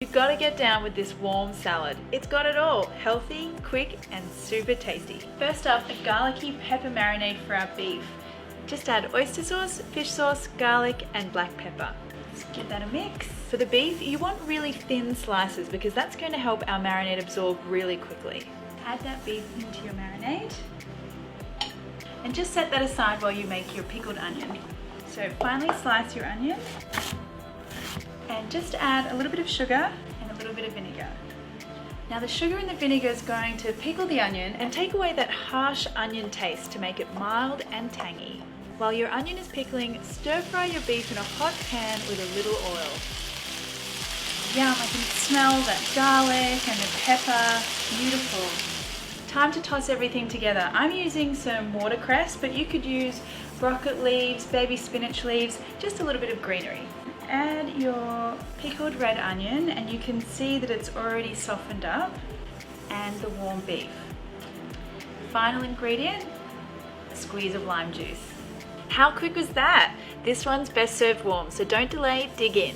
You've got to get down with this warm salad. It's got it all. Healthy, quick, and super tasty. First up, a garlicky pepper marinade for our beef. Just add oyster sauce, fish sauce, garlic, and black pepper. Let's give that a mix. For the beef, you want really thin slices because that's going to help our marinade absorb really quickly. Add that beef into your marinade and just set that aside while you make your pickled onion. So finely slice your onion and just add a little bit of sugar and a little bit of vinegar. Now the sugar and the vinegar is going to pickle the onion and take away that harsh onion taste to make it mild and tangy. While your onion is pickling, stir fry your beef in a hot pan with a little oil. Yum, I can smell that garlic and the pepper. Beautiful. Time to toss everything together. I'm using some watercress, but you could use broccoli leaves, baby spinach leaves, just a little bit of greenery. Add your pickled red onion and you can see that it's already softened up, and the warm beef. Final ingredient, a squeeze of lime juice. How quick was that? This one's best served warm, so don't delay, dig in.